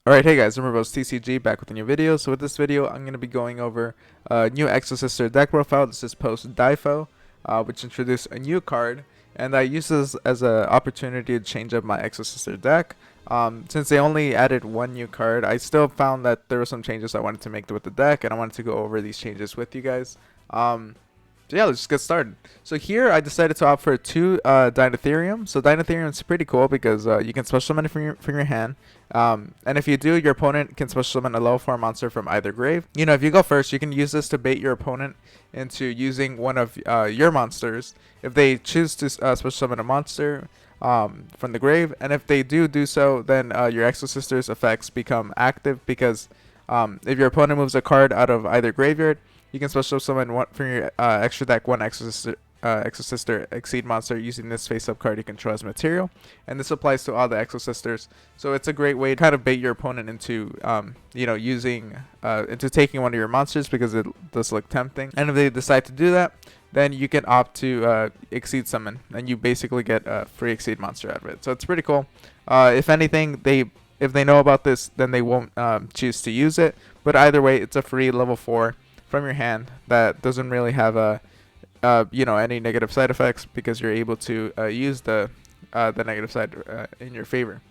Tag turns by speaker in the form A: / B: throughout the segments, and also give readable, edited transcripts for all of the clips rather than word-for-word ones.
A: Alright, hey guys, remember it's TCG back with a new video. So with this video, I'm going to be going over a new Exosister Deck Profile. This is post DIFO, which introduced a new card, and I use this as an opportunity to change up my Exosister deck. Since they only added one new card, I still found that there were some changes I wanted to make with the deck, and I wanted to go over these changes with you guys. So yeah, let's just get started. So here I decided to opt for two Dinetherium. So Dinetherium is pretty cool because you can special summon it from your hand. And if you do, your opponent can special summon a level 4 monster from either grave. You know, if you go first, you can use this to bait your opponent into using one of your monsters if they choose to special summon a monster from the grave. And if they do so, then your Exosister's effects become active because if your opponent moves a card out of either graveyard, you can special summon one from your extra deck one Exosister Exceed monster using this face-up card you control as material, and this applies to all the Exosisters. So it's a great way to kind of bait your opponent into, into taking one of your monsters because it does look tempting. And if they decide to do that, then you can opt to Exceed summon, and you basically get a free Exceed monster out of it. So it's pretty cool. If anything, if they know about this, then they won't choose to use it. But either way, it's a free level 4 from your hand that doesn't really have any negative side effects because you're able to use the negative side in your favor.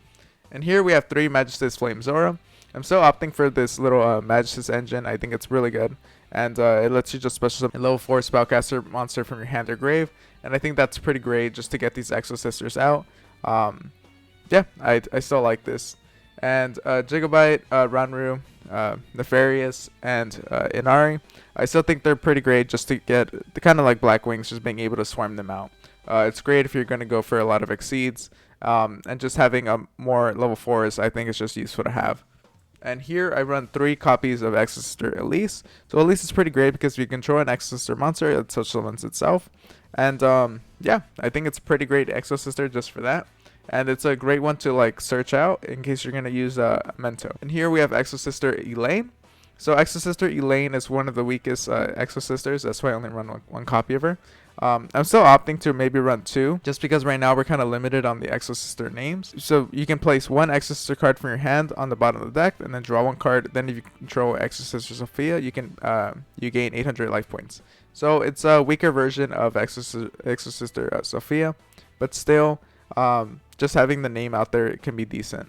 A: And here we have 3 Magistas Flame Zora. I'm still opting for this little Majestic Engine. I think it's really good, and it lets you just special summon a level 4 spellcaster monster from your hand or grave, and I think that's pretty great just to get these Exosisters out. Yeah, I still like this. And Gigabyte, Ranru, Nefarious, and Inari, I still think they're pretty great just to get the kind of like Black Wings, just being able to swarm them out. It's great if you're going to go for a lot of Exceeds, and just having more level 4s I think is just useful to have. And here I run 3 copies of Exosister Elise. So Elise is pretty great because if you control an Exosister monster, it social summons itself. And yeah, I think it's a pretty great Exosister just for that. And it's a great one to like search out in case you're going to use a Mento. And here we have Exosister Elaine. So Exosister Elaine is one of the weakest Exosisters. That's why I only run one copy of her. I'm still opting to maybe run 2, just because right now we're kind of limited on the Exosister names. So you can place one Exosister card from your hand on the bottom of the deck, and then draw one card. Then if you control Exosister Sophia, you gain 800 life points. So it's a weaker version of Exosister Sophia, but still, just having the name out there, it can be decent.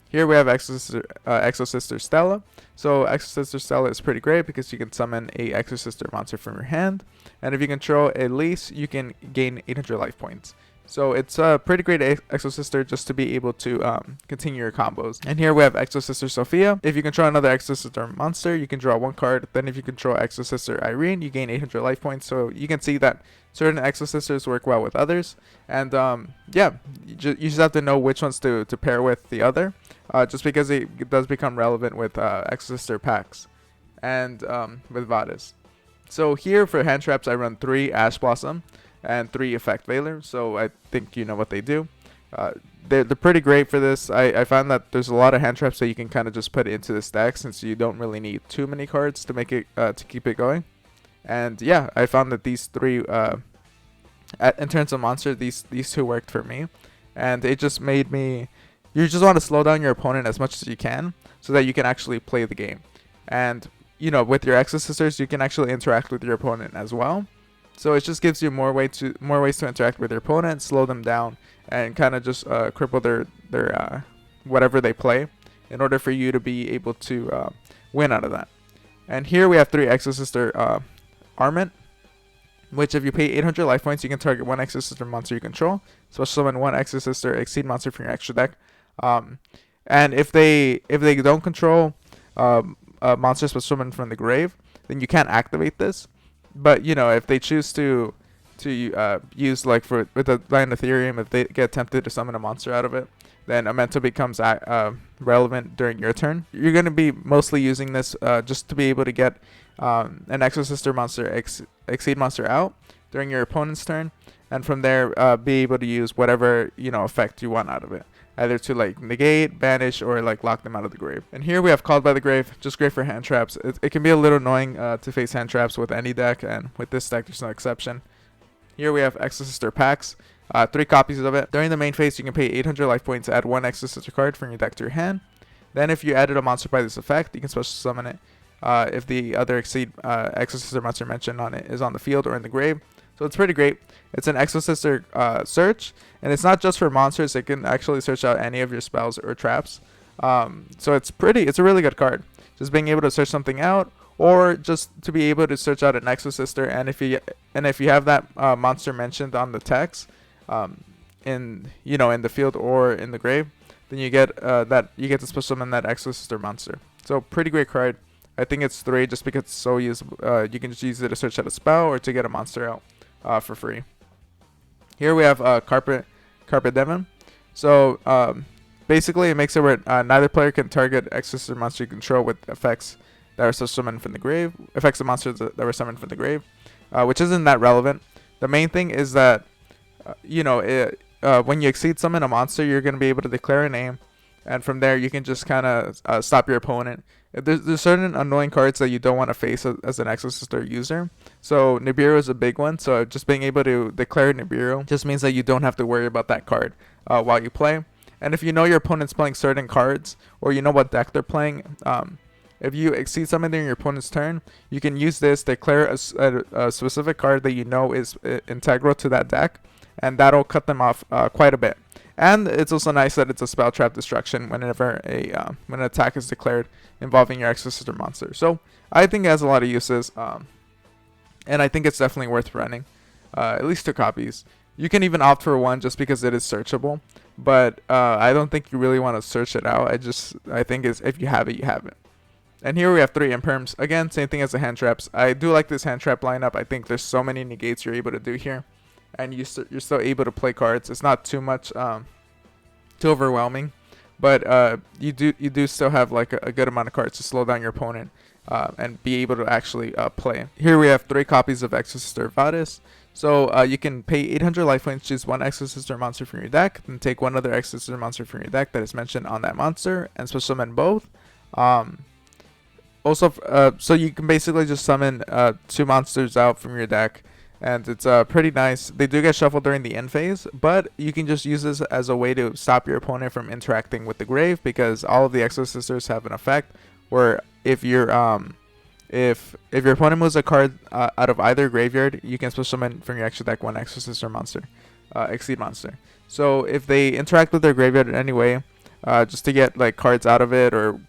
A: Here we have Exosister Stella. So Exosister Stella is pretty great because you can summon a Exosister monster from your hand, and if you control Elise, you can gain 800 life points. So it's a pretty great Exosister just to be able to continue your combos. And here we have Exosister Sophia. If you control another Exosister monster, you can draw one card. Then if you control Exosister Irene, you gain 800 life points. So you can see that certain Exosisters work well with others. And yeah, you just have to know which ones to pair with the other. Just because it does become relevant with Exosister packs and with Vadis. So here for hand traps, I run 3 Ash Blossom and 3 Effect Veiler, so I think you know what they do. They're pretty great for this. I found that there's a lot of hand traps that you can kind of just put into this deck since you don't really need too many cards to make it to keep it going. And yeah, I found that these 3 in terms of monster, these 2 worked for me, and it just made me. You just want to slow down your opponent as much as you can so that you can actually play the game. And you know, with your Exosisters, you can actually interact with your opponent as well. So it just gives you more ways to interact with your opponent, slow them down, and kind of just cripple their whatever they play in order for you to be able to win out of that. And here we have 3 Exosister Armament, which if you pay 800 life points, you can target one Exosister monster you control. Special summon one Exosister Exceed monster from your extra deck. And if they don't control a monster special summon from the grave, then you can't activate this. But you know, if they choose to use like with the Dinetherium, if they get tempted to summon a monster out of it, then a Mento becomes relevant during your turn. You're going to be mostly using this just to be able to get an Exosister monster Exceed monster out during your opponent's turn, and from there be able to use whatever effect you want out of it, either to like negate, banish, or like lock them out of the grave. And here we have Called by the Grave, just great for hand traps. It can be a little annoying to face hand traps with any deck, and with this deck there's no exception. Here we have Exosister packs, 3 copies of it. During the main phase, you can pay 800 life points to add one Exosister card from your deck to your hand. Then if you added a monster by this effect, you can special summon it if the other Exceed Exosister monster mentioned on it is on the field or in the grave. So it's pretty great. It's an Exosister search, and it's not just for monsters. It can actually search out any of your spells or traps. So it's a really good card. Just being able to search something out, or just to be able to search out an Exosister, and if you have that monster mentioned on the text, in the field or in the grave, then you get to special summon that Exosister monster. So pretty great card. I think it's 3 just because it's so usable. You can just use it to search out a spell or to get a monster out for free. Here we have Carpet Demon. So basically it makes it where neither player can target Exosister monster you control with effects that are summoned from the grave. Effects of monsters that were summoned from the grave, which isn't that relevant. The main thing is that when you exceed summon a monster, you're going to be able to declare a name, and from there you can just kind of stop your opponent. There's certain annoying cards that you don't want to face as an Exosister user. So Nibiru is a big one. So just being able to declare Nibiru just means that you don't have to worry about that card while you play. And if you know your opponent's playing certain cards, or you know what deck they're playing, if you exceed summon during your opponent's turn, you can use this to declare a specific card that you know is integral to that deck, and that'll cut them off quite a bit. And it's also nice that it's a spell trap destruction whenever when an attack is declared involving your Exosister monster. So I think it has a lot of uses, and I think it's definitely worth running. At least 2 copies. You can even opt for 1 just because it is searchable, but I don't think you really want to search it out. I think if you have it, you have it. And here we have 3 Imperiums. Again, same thing as the hand traps. I do like this hand trap lineup. I think there's so many negates you're able to do here, and you're still able to play cards. It's not too much, too overwhelming, but you do still have like a good amount of cards to slow down your opponent and be able to actually play. Here we have 3 copies of Exosister Vadis. So you can pay 800 life points, choose 1 Exosister monster from your deck, then take 1 other Exosister monster from your deck that is mentioned on that monster, and special summon both. So you can basically just summon 2 monsters out from your deck, and it's pretty nice. They do get shuffled during the end phase, but you can just use this as a way to stop your opponent from interacting with the grave, because all of the Exosisters have an effect where if your opponent moves a card out of either graveyard, you can special summon from your extra deck 1 Exosister monster, Exceed monster. So if they interact with their graveyard in any way, just to get like cards out of it, or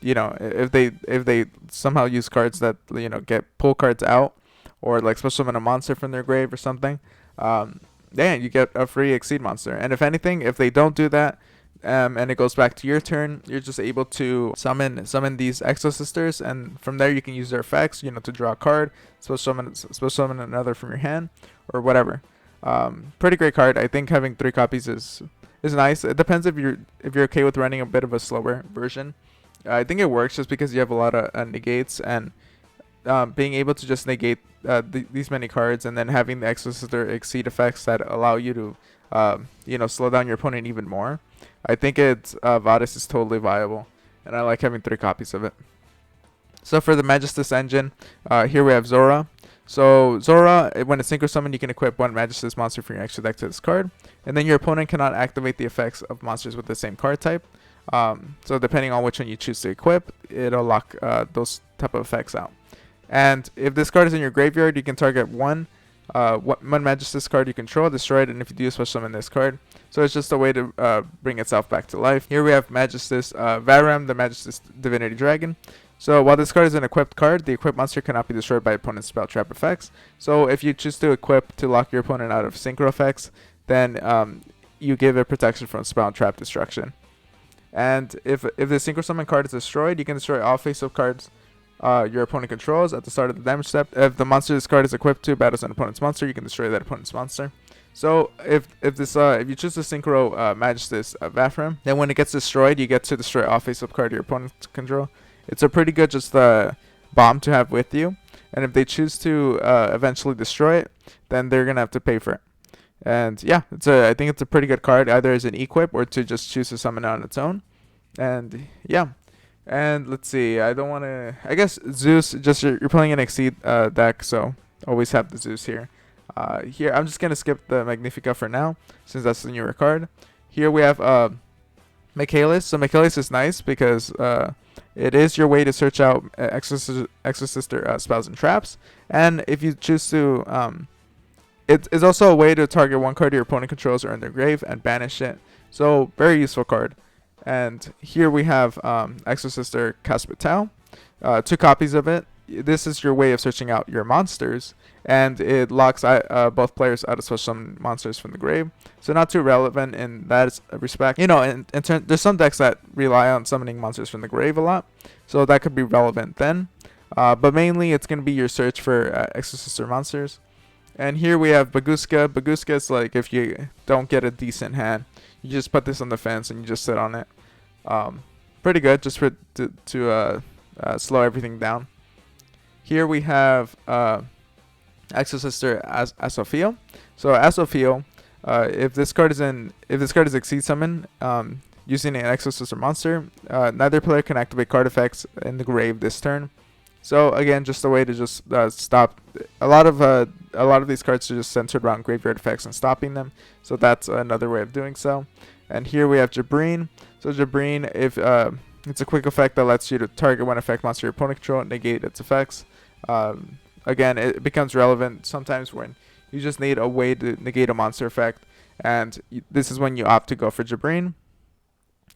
A: if they somehow use cards that get pull cards out, or like special summon a monster from their grave or something, you get a free Exceed monster. And if anything, if they don't do that, and it goes back to your turn, you're just able to summon these Exosisters, and from there you can use their effects, to draw a card, special summon another from your hand, or whatever. Pretty great card. I think having 3 copies is nice. It depends if you're okay with running a bit of a slower version. I think it works just because you have a lot of negates, and being able to just negate these many cards, and then having the Exosister Exceed effects that allow you to slow down your opponent even more. I think Vadis is totally viable, and I like having 3 copies of it. So for the Majestic Engine, here we have Zora. So Zora, when it's synchro summoned, you can equip 1 Magistas monster from your extra deck to this card, and then your opponent cannot activate the effects of monsters with the same card type. So depending on which one you choose to equip, it'll lock those type of effects out. And if this card is in your graveyard, you can target one Magistas card you control, destroy it, and if you do, special summon this card. So it's just a way to bring itself back to life. Here we have Magistas Varam, the Magistas Divinity Dragon. So while this card is an equipped card, the equipped monster cannot be destroyed by opponent's spell trap effects. So if you choose to equip to lock your opponent out of synchro effects, then you give it protection from spell trap destruction. And if the synchro summon card is destroyed, you can destroy all face-up cards your opponent controls at the start of the damage step. If the monster this card is equipped to battles an opponent's monster, you can destroy that opponent's monster. So if you choose to synchro Magistas Varam, then when it gets destroyed, you get to destroy all face-up card your opponent's control. It's a pretty good just bomb to have with you. And if they choose to eventually destroy it, then they're gonna have to pay for it. And yeah, I think it's a pretty good card, either as an equip or to just choose to summon it on its own. And yeah. And let's see, I guess Zeus, just you're playing an Exceed deck, so always have the Zeus here. Here, I'm just going to skip the Magnifica for now, since that's the newer card. Here we have Michaelis. So Michaelis is nice because it is your way to search out Exosister spells and traps, and if you choose to, it is also a way to target one card your opponent controls or in their grave and banish it. So very useful card. And here we have Exosister Caspital, 2 copies of it. This is your way of searching out your monsters, and it locks both players out of special summon monsters from the grave. So not too relevant in that respect. You know, there's some decks that rely on summoning monsters from the grave a lot, so that could be relevant then. But mainly it's going to be your search for Exosister monsters. And here we have Baguska. Baguska is like if you don't get a decent hand, you just put this on the fence and you just sit on it. Pretty good, just for to slow everything down. Here we have Exosister Asophiel. So Asophiel, if this card is Exceed Summon using an Exosister monster, neither player can activate card effects in the grave this turn. So again, just a way to just stop a lot of these cards are just centered around graveyard effects and stopping them. So that's another way of doing so. And here we have Jabrine. So Jabrine, if it's a quick effect that lets you to target one effect monster your opponent control and negate its effects. Again, it becomes relevant sometimes when you just need a way to negate a monster effect, and this is when you opt to go for Jabrine.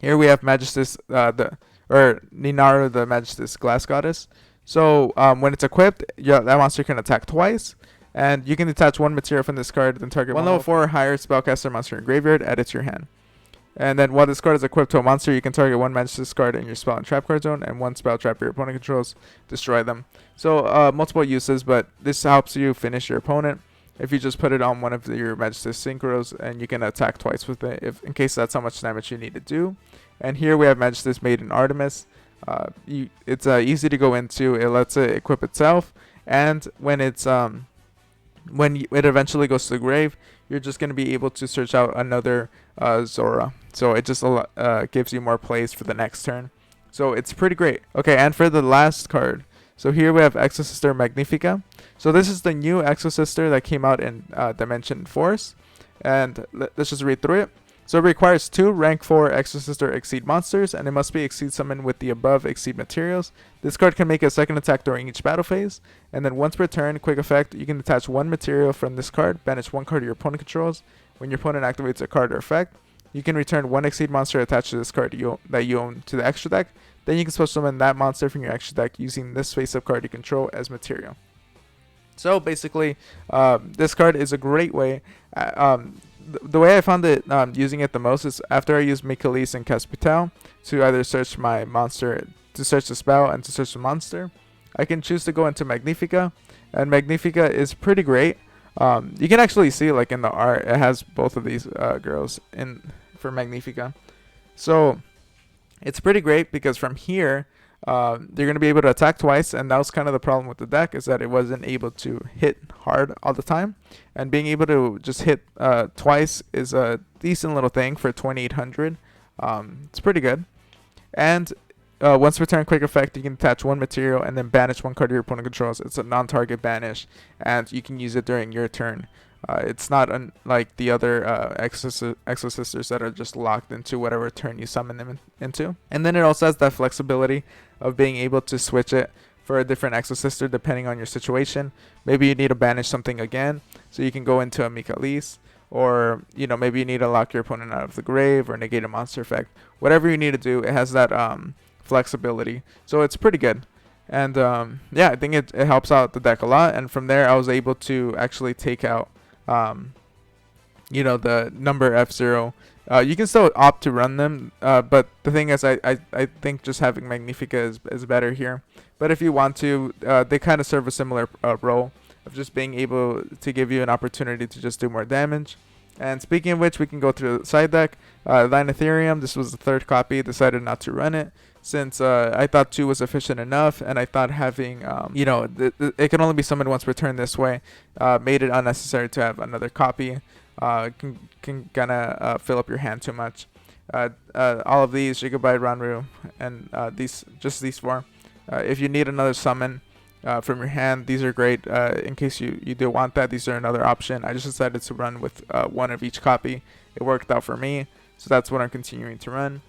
A: Here we have Magistas, Ninaru, the Magistas Glass Goddess. So when it's equipped, that monster can attack twice, and you can detach 1 material from this card, then target 1 level 4 or higher spellcaster monster in graveyard, add it to your hand. And then while this card is equipped to a monster, you can target 1 Magistas card in your spell and trap card zone, and 1 spell trap your opponent controls, destroy them. So multiple uses, but this helps you finish your opponent if you just put it on one of your Magistas synchros, and you can attack twice with it, in case that's how much damage you need to do. And here we have Magistas Maiden Artemis. It's easy to go into. It lets it equip itself, and when it's when it eventually goes to the grave, you're just going to be able to search out another Zora. So it just gives you more plays for the next turn. So it's pretty great. Okay, and for the last card, so here we have Exosister Magnifica. So this is the new Exosister that came out in Dimension Force, and let's just read through it. So it requires 2 rank 4 Exosister Exceed monsters, and it must be Exceed summoned with the above Exceed materials. This card can make a second attack during each battle phase, and then once per turn, quick effect, you can detach 1 material from this card, banish 1 card your opponent controls. When your opponent activates a card or effect, you can return 1 Exceed monster attached to this card that you own to the extra deck. Then you can special summon that monster from your extra deck using this face-up card you control as material. So basically, this card is a great way. The way I found it using it the most is after I use Michaelis and Caspital to either search my monster, to search the spell, and to search the monster. I can choose to go into Magnifica, and Magnifica is pretty great. You can actually see, like in the art, it has both of these girls in for Magnifica. So it's pretty great because from here, you're going to be able to attack twice, and that was kind of the problem with the deck, is that it wasn't able to hit hard all the time. And being able to just hit twice is a decent little thing for 2800. It's pretty good. And once per turn, quick effect, you can attach 1 material and then banish 1 card your opponent controls. It's a non-target banish, and you can use it during your turn. It's not like the other Exosisters that are just locked into whatever turn you summon them into. And then it also has that flexibility of being able to switch it for a different Exosister depending on your situation. Maybe you need to banish something again, so you can go into a Michaelis, or maybe you need to lock your opponent out of the grave or negate a monster effect. Whatever you need to do, it has that flexibility. So it's pretty good. And yeah, I think it helps out the deck a lot. And from there, I was able to actually take out the number F0. You can still opt to run them, but the thing is, I think just having Magnifica is better here. But if you want to, they kind of serve a similar role of just being able to give you an opportunity to just do more damage. And speaking of which, we can go through the side deck. Thine Ethereum, this was the 3rd copy, decided not to run it since I thought 2 was sufficient enough, and I thought having, it can only be summoned once per turn this way, made it unnecessary to have another copy. Can kind of fill up your hand too much. All of these, Gigabyte, Ranru, and these 4. If you need another summon from your hand, these are great. In case you do want that, these are another option. I just decided to run with 1 of each copy. It worked out for me. so that's what I'm continuing to run.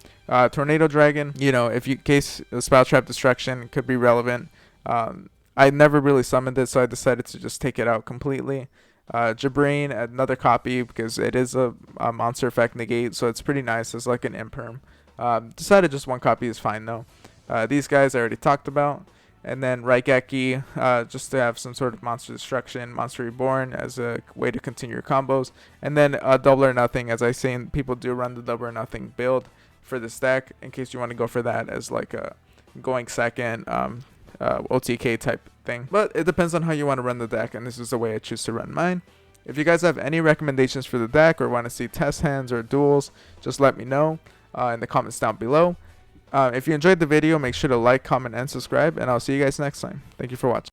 A: Tornado Dragon, you know, if you case Spell Trap Destruction could be relevant. I never really summoned it, so I decided to just take it out completely. Jabrine, another copy, because it is a monster effect negate, so it's pretty nice. It's like an Imperm. Decided just one copy is fine though. These guys I already talked about. And then Raigeki, just to have some sort of monster destruction, Monster Reborn as a way to continue your combos. And then Double or Nothing, as I've seen people do run the Double or Nothing build for this deck, in case you want to go for that as like a going second OTK type thing. But it depends on how you want to run the deck, and this is the way I choose to run mine. If you guys have any recommendations for the deck or want to see test hands or duels, just let me know in the comments down below. If you enjoyed the video, make sure to like, comment, and subscribe, and I'll see you guys next time. Thank you for watching.